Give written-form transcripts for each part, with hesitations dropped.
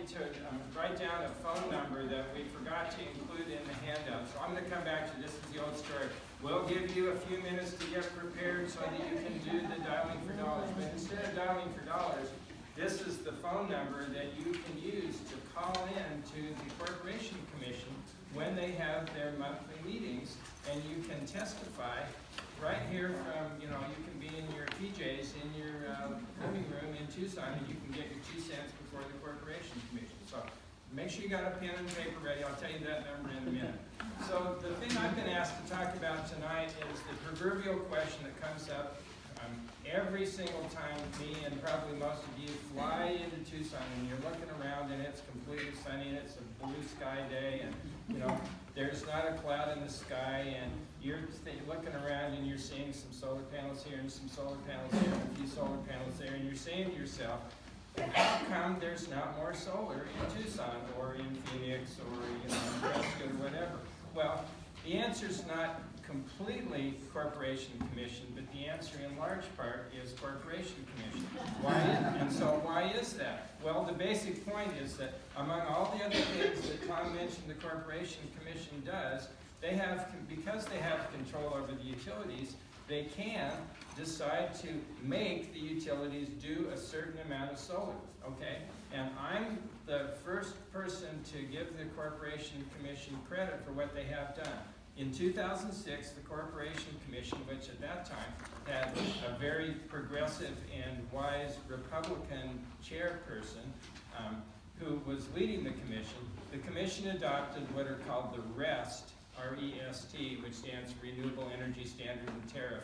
to write down a phone number that we forgot to include in the handout. So I'm going to come back to this is the old story. We'll give you a few minutes to get prepared so that you can do the dialing for dollars. But instead of dialing for dollars, this is the phone number that you can use to call in to the Corporation Commission when they have their monthly meetings, and you can testify right here from, you can be in your PJs in your living room in Tucson, and you can get your 2 cents before the Corporation Commission. So make sure you got a pen and paper ready. I'll tell you that number in a minute. So the thing I've been asked to talk about tonight is the proverbial question that comes up every single time me and probably most of you fly into Tucson and you're looking around and it's completely sunny and it's a blue sky day and there's not a cloud in the sky and you're looking around and you're seeing some solar panels here and some solar panels there and a few solar panels there, and you're saying to yourself, how come there's not more solar in Tucson or in Phoenix or Nebraska or whatever? Well, the answer's not completely Corporation Commission, but the answer in large part is Corporation Commission. Why is that? Well, the basic point is that among all the other things that Tom mentioned the Corporation Commission does, because they have control over the utilities, they can decide to make the utilities do a certain amount of solar, okay? And I'm the first person to give the Corporation Commission credit for what they have done. In 2006, the Corporation Commission, which at that time had a very progressive and wise Republican chairperson who was leading the commission adopted what are called the REST, R-E-S-T, which stands for Renewable Energy Standard and Tariff.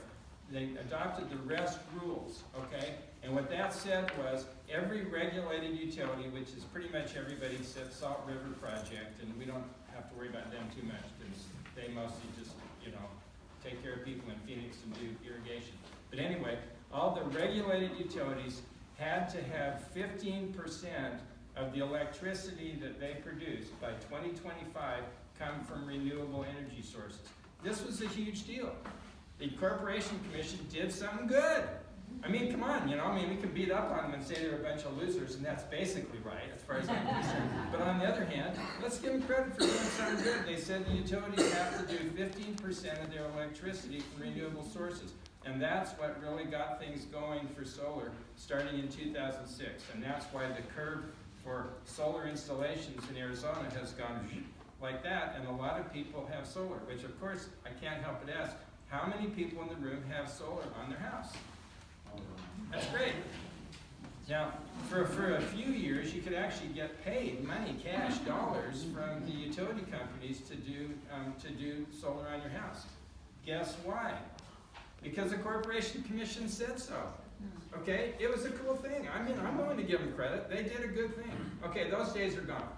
They adopted the REST rules, okay? And what that said was every regulated utility, which is pretty much everybody except Salt River Project, and we don't have to worry about them too much because they mostly just, take care of people in Phoenix and do irrigation. But anyway, all the regulated utilities had to have 15% of the electricity that they produced by 2025 come from renewable energy sources. This was a huge deal. The Corporation Commission did something good. I mean, come on, we can beat up on them and say they're a bunch of losers, and that's basically right, as far as I'm concerned. But on the other hand, let's give them credit for doing something good. They said the utilities have to do 15% of their electricity from renewable sources. And that's what really got things going for solar starting in 2006. And that's why the curve for solar installations in Arizona has gone like that, and a lot of people have solar, which of course, I can't help but ask, how many people in the room have solar on their house? That's great. Now, for a few years, you could actually get paid money, cash, dollars from the utility companies to do solar on your house. Guess why? Because the Corporation Commission said so. Okay, it was a cool thing. I mean, I'm willing to give them credit. They did a good thing. Okay, those days are gone.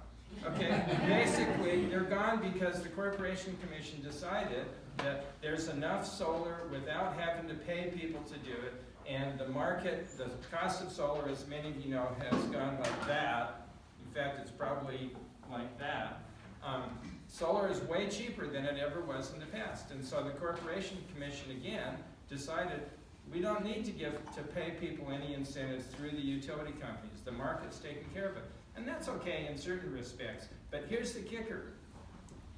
Okay, basically, they're gone because the Corporation Commission decided that there's enough solar without having to pay people to do it. And the market, the cost of solar, as many of you know, has gone like that. In fact, it's probably like that. Solar is way cheaper than it ever was in the past. And so the Corporation Commission, again, decided we don't need to pay people any incentives through the utility companies. The market's taking care of it. And that's okay in certain respects. But here's the kicker.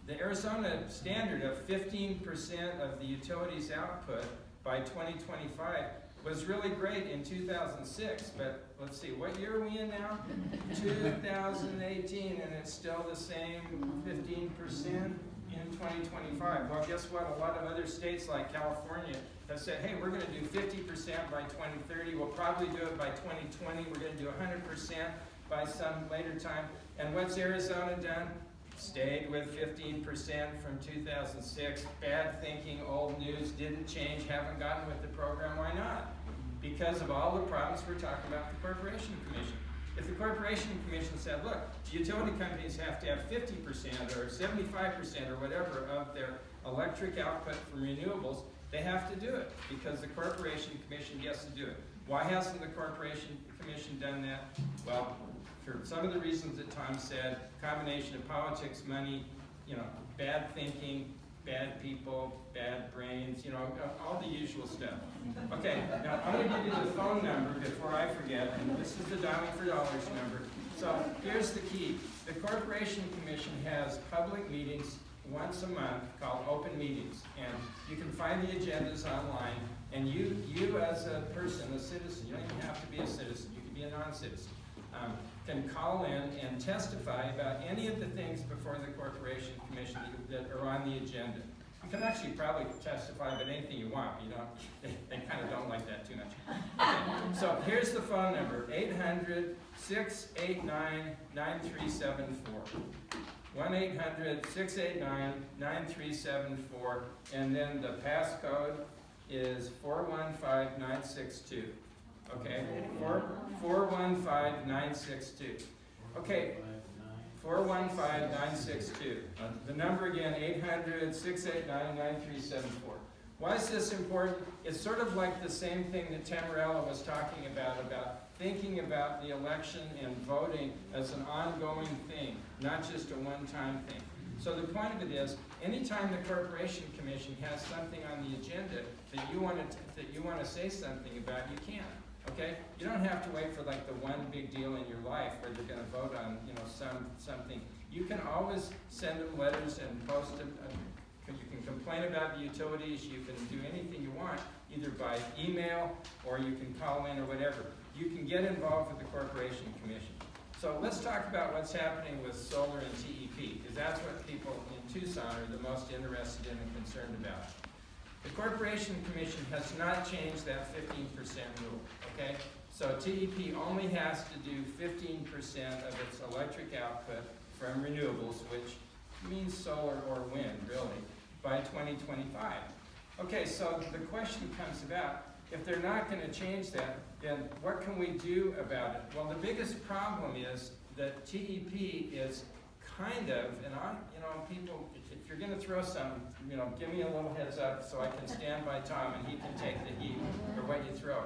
The Arizona standard of 15% of the utilities output by 2025 was really great in 2006, but let's see, what year are we in now? 2018, and it's still the same 15% in 2025. Well, guess what? A lot of other states like California have said, hey, we're going to do 50% by 2030. We'll probably do it by 2020. We're going to do 100% by some later time. And what's Arizona done? Stayed with 15% from 2006. Bad thinking, old news, didn't change, haven't gotten with the program. Why not? Because of all the problems we're talking about with the Corporation Commission. If the Corporation Commission said, look, utility companies have to have 50% or 75% or whatever of their electric output from renewables, they have to do it because the Corporation Commission gets to do it. Why hasn't the Corporation Commission done that? Well, for some of the reasons that Tom said, combination of politics, money, bad thinking, bad people, bad brains, you know, all the usual stuff. Okay, now I'm going to give you the phone number before I forget, and this is the Dialing for Dollars number. So here's the key. The Corporation Commission has public meetings once a month called open meetings, and you can find the agendas online, and you as a person, a citizen, you don't even have to be a citizen, you can be a non-citizen, can call in and testify about any of the things before the Corporation Commission that are on the agenda. You can actually probably testify about anything you want. You don't, they kind of don't like that too much. Okay, so here's the phone number, 800-689-9374. 1-800-689-9374, and then the passcode is 415962. Okay, 415962. Okay, 415962. The number again, 800-689-9374. Why is this important? It's sort of like the same thing that Tamarella was talking about thinking about the election and voting as an ongoing thing, not just a one-time thing. So the point of it is, anytime the Corporation Commission has something on the agenda that you want to say something about, you can. Okay, you don't have to wait for like the one big deal in your life where they're going to vote on, you know, something. You can always send them letters and post them. You can complain about the utilities. You can do anything you want, either by email or you can call in or whatever. You can get involved with the Corporation Commission. So let's talk about what's happening with solar and TEP, because that's what people in Tucson are the most interested in and concerned about. The Corporation Commission has not changed that 15% rule, okay? So TEP only has to do 15% of its electric output from renewables, which means solar or wind, really, by 2025. Okay, so the question comes about, if they're not going to change that, then what can we do about it? Well, the biggest problem is that TEP is kind of, and people, if you're going to throw some, give me a little heads up so I can stand by Tom and he can take the heat for what you throw.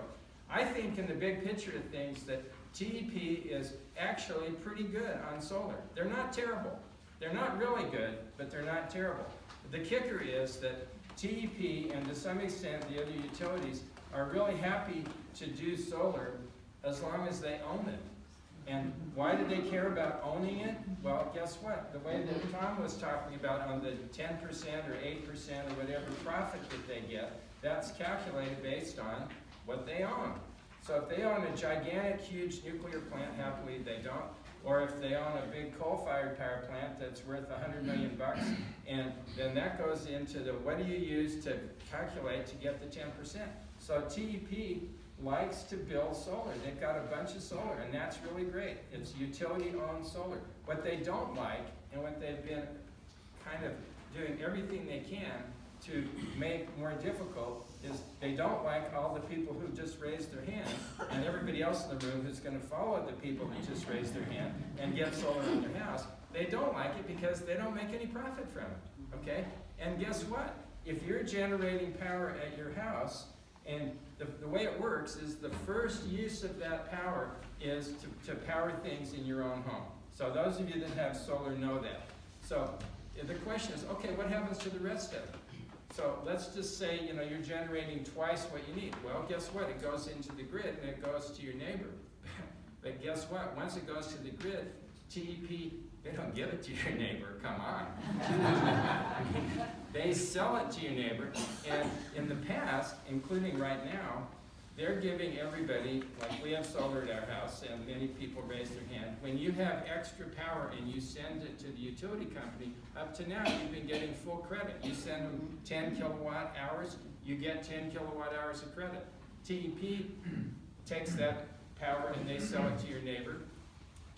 I think in the big picture of things that TEP is actually pretty good on solar. They're not terrible. They're not really good, but they're not terrible. The kicker is that TEP and to some extent the other utilities are really happy to do solar as long as they own it. And why do they care about owning it? Well, guess what? The way that Tom was talking about on the 10% or 8% or whatever profit that they get, that's calculated based on what they own. So if they own a gigantic, huge nuclear plant, happily they don't. Or if they own a big coal-fired power plant that's worth $100 million, and then that goes into the what do you use to calculate to get the 10%. So TEP likes to build solar. They've got a bunch of solar, and that's really great. It's utility-owned solar. What they don't like, and what they've been kind of doing everything they can to make more difficult, is they don't like all the people who just raised their hand, and everybody else in the room who's going to follow the people who just raised their hand and get solar in their house. They don't like it because they don't make any profit from it, okay? And guess what? If you're generating power at your house, and the way it works is the first use of that power is to power things in your own home. So those of you that have solar know that. So the question is, okay, what happens to the rest of it? So let's just say, you're generating twice what you need. Well, guess what? It goes into the grid and it goes to your neighbor. But guess what? Once it goes to the grid, TEP, they don't give it to your neighbor, come on. They sell it to your neighbor, and in the past, including right now, they're giving everybody, like we have solar at our house, and many people raise their hand. When you have extra power and you send it to the utility company, up to now you've been getting full credit. You send them 10 kilowatt hours, you get 10 kilowatt hours of credit. TEP takes that power and they sell it to your neighbor,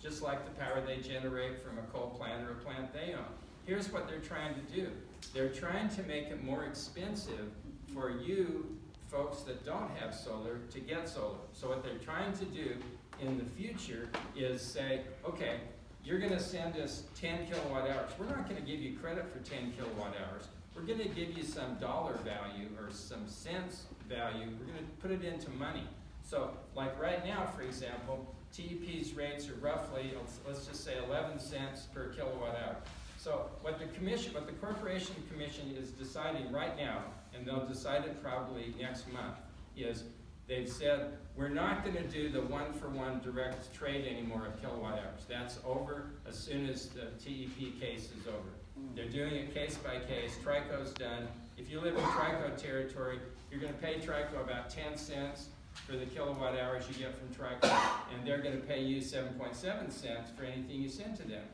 just like the power they generate from a coal plant or a plant they own. Here's what they're trying to do. They're trying to make it more expensive for you folks that don't have solar to get solar. So what they're trying to do in the future is say, okay, you're going to send us 10 kilowatt hours. We're not going to give you credit for 10 kilowatt hours. We're going to give you some dollar value or some cents value. We're going to put it into money. So like right now, for example, TEP's rates are roughly, let's just say 11 cents per kilowatt hour. So what the Corporation Commission is deciding right now, and they'll decide it probably next month, is they've said, we're not going to do the one-for-one direct trade anymore of kilowatt hours. That's over as soon as the TEP case is over. They're doing it case by case. Trico's done. If you live in Trico territory, you're going to pay Trico about 10 cents for the kilowatt hours you get from Trico, and they're going to pay you 7.7 cents for anything you send to them.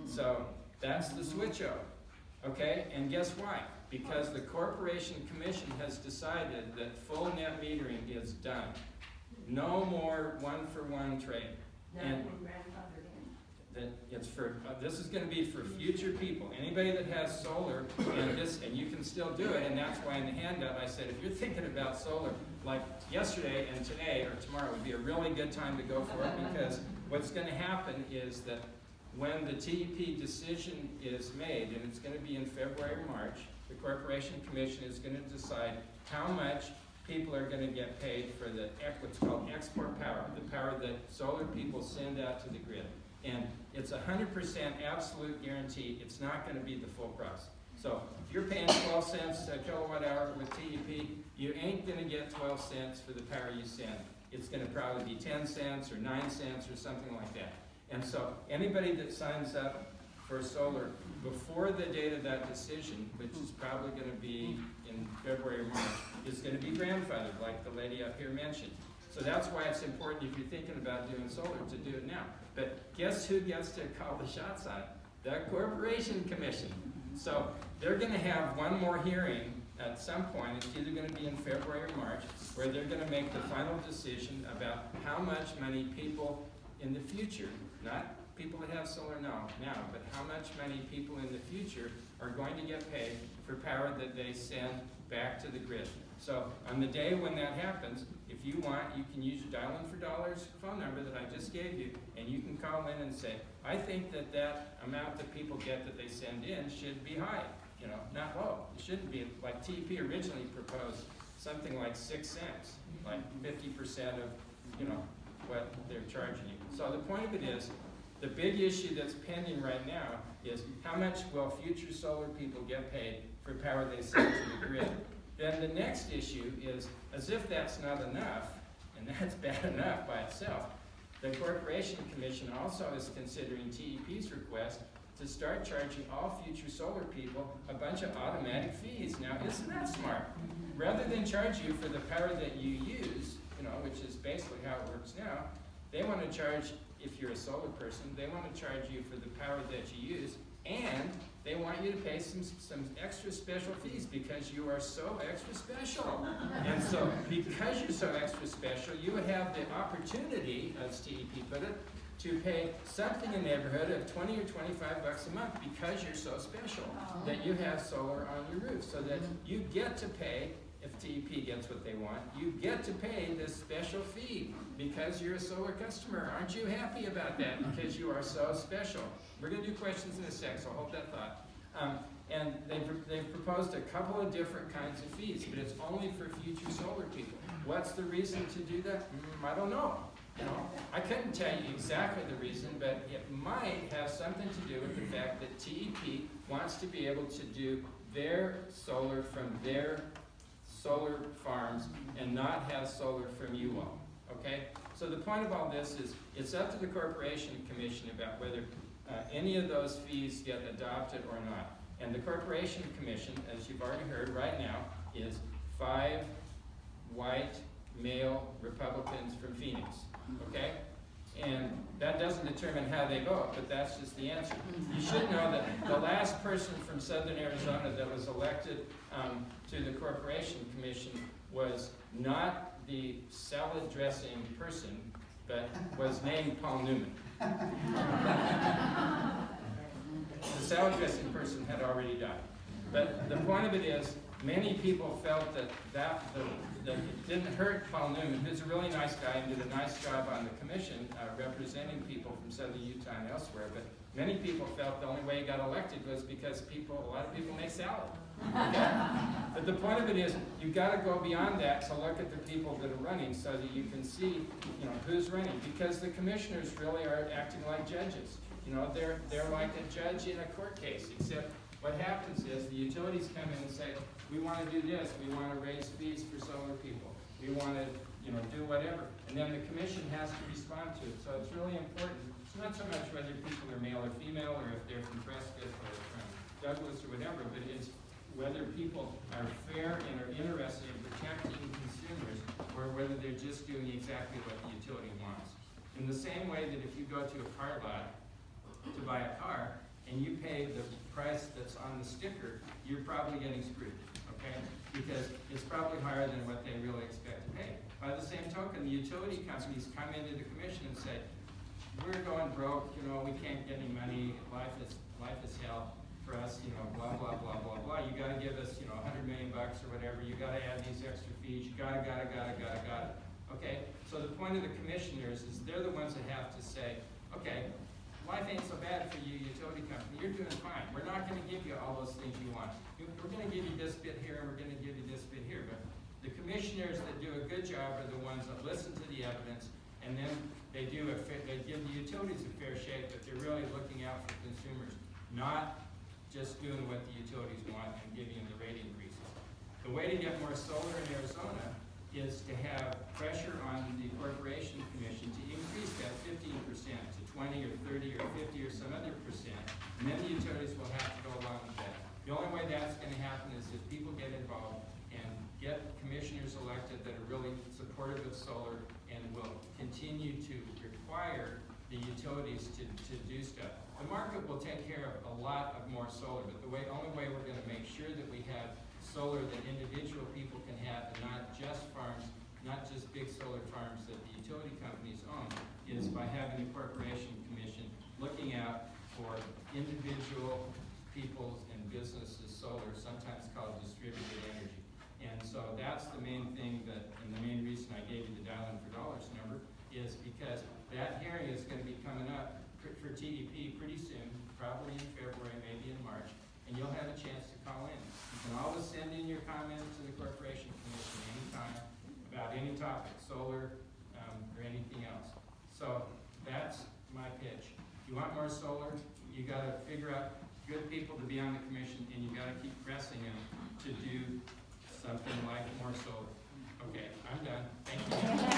So that's the switch over. Okay, and guess why? Because the Corporation Commission has decided that full net metering is done. No more one-for-one trade. And that it's for this is going to be for future people. Anybody that has solar, and you can still do it. And that's why in the handout I said, if you're thinking about solar, like yesterday and today or tomorrow would be a really good time to go for it, because what's going to happen is that when the TEP decision is made, and it's going to be in February or March, the Corporation Commission is going to decide how much people are going to get paid for the what's called export power, the power that solar people send out to the grid. And it's 100% absolute guarantee it's not going to be the full price. So if you're paying 12 cents a kilowatt hour with TEP, you ain't going to get 12 cents for the power you send. It's going to probably be 10 cents or 9 cents or something like that. And so anybody that signs up for solar before the date of that decision, which is probably going to be in February or March, is going to be grandfathered, like the lady up here mentioned. So that's why it's important, if you're thinking about doing solar, to do it now. But guess who gets to call the shots on it? The Corporation Commission. So they're going to have one more hearing at some point. It's either going to be in February or March, where they're going to make the final decision about how much money people in the future, not people that have solar now, but how much money people in the future are going to get paid for power that they send back to the grid. So on the day when that happens, if you want, you can use your dial-in for dollars phone number that I just gave you, and you can call in and say, I think that that amount that people get that they send in should be high, not low. It shouldn't be, like TEP originally proposed, something like 6 cents, like 50% of, what they're charging you. So the point of it is, the big issue that's pending right now is how much will future solar people get paid for power they send to the grid. Then the next issue is, as if that's not enough, and that's bad enough by itself, the Corporation Commission also is considering TEP's request to start charging all future solar people a bunch of automatic fees. Now, isn't that smart? Rather than charge you for the power that you use, which is basically how it works now, they want to charge, if you're a solar person, they want to charge you for the power that you use, and they want you to pay some extra special fees because you are so extra special. And so, because you're so extra special, you would have the opportunity, as TEP put it, to pay something in the neighborhood of 20 or 25 bucks a month because you're so special that you have solar on your roof, so that you get to pay. If TEP gets what they want, you get to pay this special fee because you're a solar customer. Aren't you happy about that? Because you are so special. We're going to do questions in a sec, so hold that thought. And they've proposed a couple of different kinds of fees, but it's only for future solar people. What's the reason to do that? I don't know. I couldn't tell you exactly the reason, but it might have something to do with the fact that TEP wants to be able to do their solar from their solar farms and not have solar from you all, okay? So the point of all this is it's up to the Corporation Commission about whether any of those fees get adopted or not. And the Corporation Commission, as you've already heard right now, is 5 white male Republicans from Phoenix, okay? And that doesn't determine how they vote, but that's just the answer. You should know that the last person from Southern Arizona that was elected to the Corporation Commission was not the salad dressing person, but was named Paul Newman. The salad dressing person had already died. But the point of it is, many people felt that it didn't hurt Paul Newman, who's a really nice guy and did a nice job on the commission representing people from southern Utah and elsewhere. But many people felt the only way he got elected was because a lot of people make salad. Okay? But the point of it is, you've got to go beyond that to look at the people that are running so that you can see who's running. Because the commissioners really are acting like judges. You know, they're like a judge in a court case, except what happens is the utilities come in and say, we want to do this, we want to raise fees for solar people, we want to, you know, do whatever. And then the commission has to respond to it. So it's really important. It's not so much whether people are male or female, or if they're from Prescott or from Douglas or whatever, but it's whether people are fair and are interested in protecting consumers, or whether they're just doing exactly what the utility wants. In the same way that if you go to a car lot to buy a car, and you pay the price that's on the sticker, you're probably getting screwed, okay? Because it's probably higher than what they really expect to pay. By the same token, the utility companies come into the commission and say, we're going broke, you know, we can't get any money, life is hell for us, you know, blah, blah, blah, blah, blah. You gotta give us, you know, $100 million or whatever, you gotta add these extra fees, you gotta. Okay, so the point of the commissioners is they're the ones that have to say, okay, life ain't so bad for you, utility company. You're doing fine. We're not going to give you all those things you want. We're going to give you this bit here, and we're going to give you this bit here. But the commissioners that do a good job are the ones that listen to the evidence, and then they give the utilities a fair shake, but they're really looking out for consumers, not just doing what the utilities want and giving them the rate increases. The way to get more solar in Arizona is to have pressure on the Corporation Commission to increase that 15% to 20 or 30 or 50 or some other percent, and then the utilities will have to go along with that. The only way that's going to happen is if people get involved and get commissioners elected that are really supportive of solar and will continue to require the utilities to do stuff. The market will take care of a lot of more solar, but the only way we're going to make sure that we have solar that individual people can have, and not just farms, not just big solar farms that the utility companies own, is by having the Corporation Commission looking out for individual people's and businesses' solar, sometimes called distributed energy. And so that's the main thing and the main reason I gave you the dial-in for dollars number, is because that hearing is going to be coming up for TEP pretty soon, probably in February, maybe in March, and you'll have a chance to call in. You can always send in your comments to the Corporation Commission anytime about any topic, solar or anything else. So that's my pitch. If you want more solar, you got to figure out good people to be on the commission, and you got to keep pressing them to do something like more solar. Okay, I'm done. Thank you.